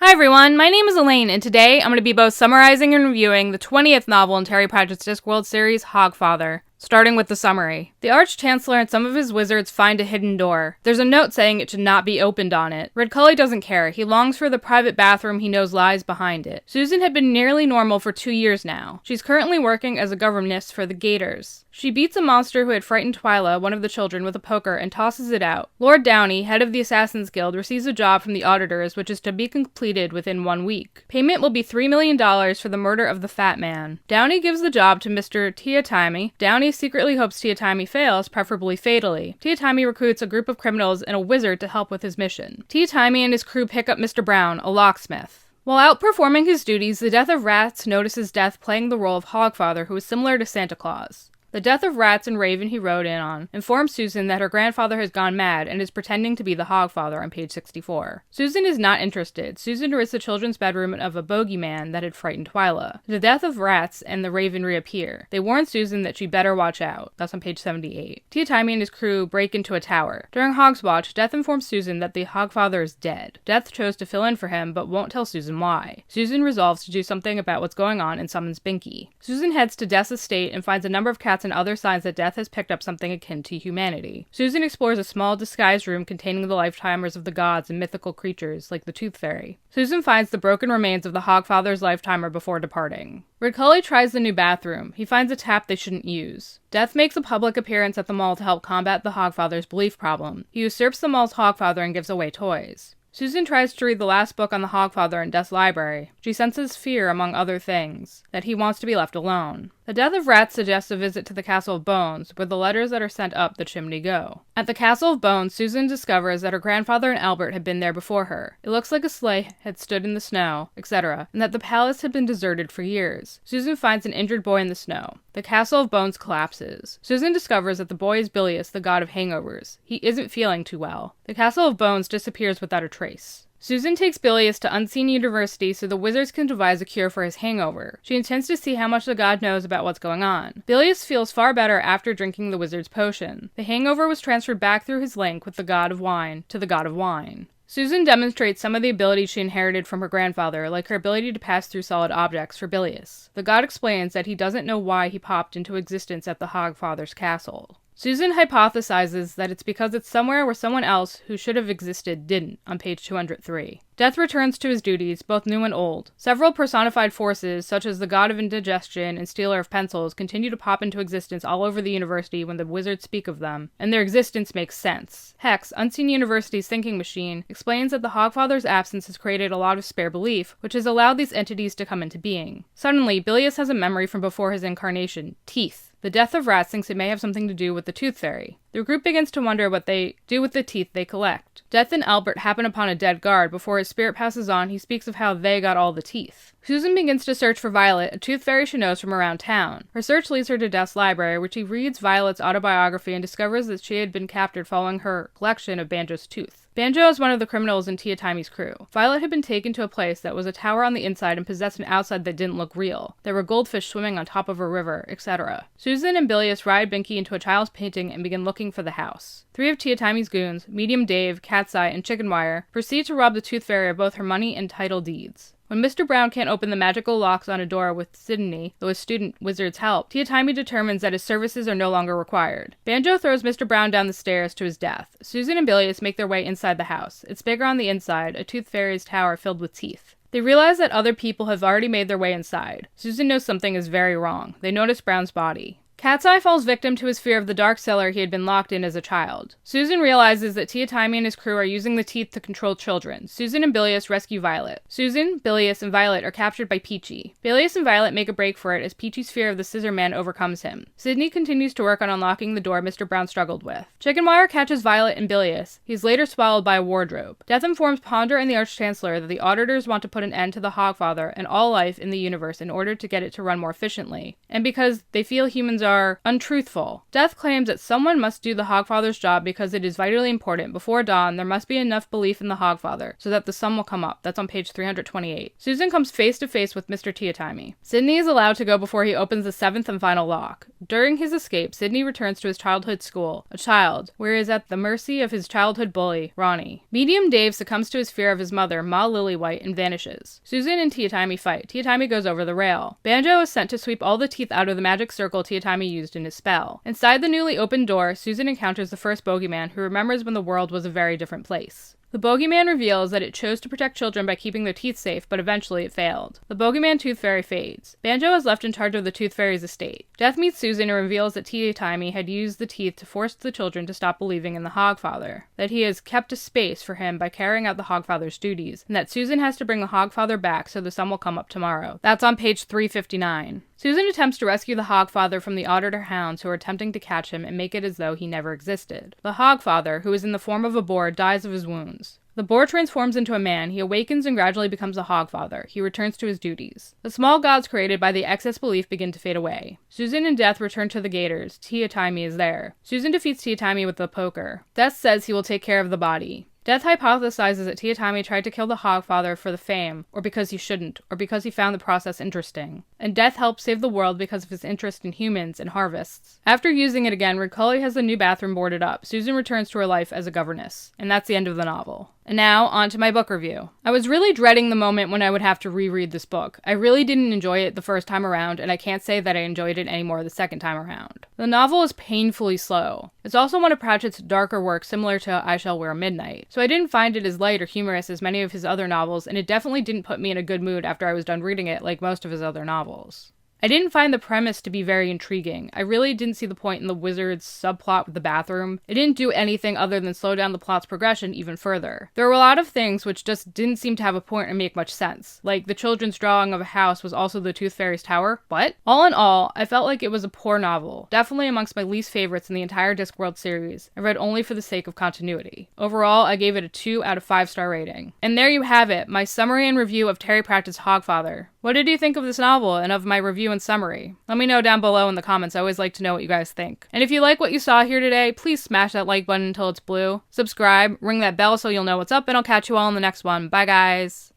Hi everyone, my name is Elaine, and today I'm going to be both summarizing and reviewing the 20th novel in Terry Pratchett's Discworld series, Hogfather. Starting with the summary. The Arch-Chancellor and some of his wizards find a hidden door. There's a note saying it should not be opened on it. Redcully doesn't care. He longs for the private bathroom he knows lies behind it. Susan had been nearly normal for 2 years now. She's currently working as a governess for the Gators. She beats a monster who had frightened Twyla, one of the children, with a poker and tosses it out. Lord Downey, head of the Assassin's Guild, receives a job from the auditors, which is to be completed within 1 week. Payment will be $3 million for the murder of the Fat Man. Downey gives the job to Mr. Tiatimi. Downey secretly hopes Tiatimi fails, preferably fatally. Tiatimi recruits a group of criminals and a wizard to help with his mission. Tiatimi and his crew pick up Mr. Brown, a locksmith. While out performing his duties, the Death of Rats notices Death playing the role of Hogfather, who is similar to Santa Claus. The Death of Rats and Raven he rode in on informs Susan that her grandfather has gone mad and is pretending to be the Hogfather on page 64. Susan is not interested. Susan rids the children's bedroom of a bogeyman that had frightened Twyla. The Death of Rats and the Raven reappear. They warn Susan that she better watch out. That's on page 78. Tiatimi and his crew break into a tower. During Hog's Watch, Death informs Susan that the Hogfather is dead. Death chose to fill in for him, but won't tell Susan why. Susan resolves to do something about what's going on and summons Binky. Susan heads to Death's estate and finds a number of cats and other signs that Death has picked up something akin to humanity. Susan explores a small disguised room containing the lifetimers of the gods and mythical creatures, like the Tooth Fairy. Susan finds the broken remains of the Hogfather's lifetimer before departing. Redcully tries the new bathroom. He finds a tap they shouldn't use. Death makes a public appearance at the mall to help combat the Hogfather's belief problem. He usurps the mall's Hogfather and gives away toys. Susan tries to read the last book on the Hogfather in Death's library. She senses fear, among other things, that he wants to be left alone. The Death of Rats suggests a visit to the Castle of Bones, where the letters that are sent up the chimney go. At the Castle of Bones, Susan discovers that her grandfather and Albert had been there before her. It looks like a sleigh had stood in the snow, etc., and that the palace had been deserted for years. Susan finds an injured boy in the snow. The Castle of Bones collapses. Susan discovers that the boy is Bilious, the god of hangovers. He isn't feeling too well. The Castle of Bones disappears without a trace. Susan takes Bilious to Unseen University so the wizards can devise a cure for his hangover. She intends to see how much the god knows about what's going on. Bilious feels far better after drinking the wizard's potion. The hangover was transferred back through his link with the god of wine to the god of wine. Susan demonstrates some of the abilities she inherited from her grandfather, like her ability to pass through solid objects for Bilious. The god explains that he doesn't know why he popped into existence at the Hogfather's castle. Susan hypothesizes that it's because it's somewhere where someone else who should have existed didn't, on page 203. Death returns to his duties, both new and old. Several personified forces, such as the god of indigestion and stealer of pencils, continue to pop into existence all over the university when the wizards speak of them, and their existence makes sense. Hex, Unseen University's thinking machine, explains that the Hogfather's absence has created a lot of spare belief, which has allowed these entities to come into being. Suddenly, Bilious has a memory from before his incarnation, teeth. The Death of Rats thinks it may have something to do with the Tooth Fairy. The group begins to wonder what they do with the teeth they collect. Death and Albert happen upon a dead guard. Before his spirit passes on, he speaks of how they got all the teeth. Susan begins to search for Violet, a tooth fairy she knows from around town. Her search leads her to Death's library, where she reads Violet's autobiography and discovers that she had been captured following her collection of Banjo's tooth. Banjo is one of the criminals in Tiatimi's crew. Violet had been taken to a place that was a tower on the inside and possessed an outside that didn't look real. There were goldfish swimming on top of a river, etc. Susan and Bilious ride Binky into a child's painting and begin looking for the house. 3 of Tiatimi's goons, Medium Dave, Cat's Eye, and Chicken Wire, proceed to rob the Tooth Fairy of both her money and title deeds. When Mr. Brown can't open the magical locks on a door with Sydney, though his student wizard's help, Tiatimi determines that his services are no longer required. Banjo throws Mr. Brown down the stairs to his death. Susan and Bilious make their way inside the house. It's bigger on the inside, a Tooth Fairy's tower filled with teeth. They realize that other people have already made their way inside. Susan knows something is very wrong. They notice Brown's body. Cat's Eye falls victim to his fear of the dark cellar he had been locked in as a child. Susan realizes that Tiatimi and his crew are using the teeth to control children. Susan and Bilious rescue Violet. Susan, Bilious, and Violet are captured by Peachy. Bilious and Violet make a break for it as Peachy's fear of the Scissor Man overcomes him. Sydney continues to work on unlocking the door Mr. Brown struggled with. Chicken Wire catches Violet and Bilious. He's later swallowed by a wardrobe. Death informs Ponder and the Arch-Chancellor that the auditors want to put an end to the Hogfather and all life in the universe in order to get it to run more efficiently, and because they feel humans are untruthful. Death claims that someone must do the Hogfather's job because it is vitally important. Before dawn, there must be enough belief in the Hogfather so that the sun will come up. That's on page 328. Susan comes face to face with Mr. Tiatimi. Sydney is allowed to go before he opens the 7th and final lock. During his escape, Sydney returns to his childhood school, a child, where he is at the mercy of his childhood bully, Ronnie. Medium Dave succumbs to his fear of his mother, Ma Lillywhite, and vanishes. Susan and Tiatimi fight. Tiatimi goes over the rail. Banjo is sent to sweep all the teeth out of the magic circle Tiatimi used in his spell. Inside the newly opened door, Susan encounters the first bogeyman who remembers when the world was a very different place. The bogeyman reveals that it chose to protect children by keeping their teeth safe, but eventually it failed. The bogeyman Tooth Fairy fades. Banjo is left in charge of the Tooth Fairy's estate. Death meets Susan and reveals that Tiatimi had used the teeth to force the children to stop believing in the Hogfather, that he has kept a space for him by carrying out the Hogfather's duties, and that Susan has to bring the Hogfather back so the sun will come up tomorrow. That's on page 359. Susan attempts to rescue the Hogfather from the auditor hounds who are attempting to catch him and make it as though he never existed. The Hogfather, who is in the form of a boar, dies of his wounds. The boar transforms into a man, he awakens and gradually becomes a Hogfather. He returns to his duties. The small gods created by the excess belief begin to fade away. Susan and Death return to the Gators. Tiatimi is there. Susan defeats Tiatimi with the poker. Death says he will take care of the body. Death hypothesizes that Tiatimi tried to kill the Hogfather for the fame, or because he shouldn't, or because he found the process interesting. And Death helps save the world because of his interest in humans and harvests. After using it again, Ricully has the new bathroom boarded up. Susan returns to her life as a governess. And that's the end of the novel. And now, on to my book review. I was really dreading the moment when I would have to reread this book. I really didn't enjoy it the first time around, and I can't say that I enjoyed it anymore the second time around. The novel is painfully slow. It's also one of Pratchett's darker works, similar to I Shall Wear Midnight, so I didn't find it as light or humorous as many of his other novels, and it definitely didn't put me in a good mood after I was done reading it like most of his other novels. I didn't find the premise to be very intriguing. I really didn't see the point in the wizard's subplot with the bathroom. It didn't do anything other than slow down the plot's progression even further. There were a lot of things which just didn't seem to have a point or make much sense. Like, the children's drawing of a house was also the Tooth Fairy's tower? What? All in all, I felt like it was a poor novel. Definitely amongst my least favorites in the entire Discworld series. I read only for the sake of continuity. Overall, I gave it a 2 out of 5-star rating. And there you have it, my summary and review of Terry Pratchett's Hogfather. What did you think of this novel and of my review and summary? Let me know down below in the comments. I always like to know what you guys think. And if you like what you saw here today, please smash that like button until it's blue. Subscribe, ring that bell so you'll know what's up, and I'll catch you all in the next one. Bye, guys.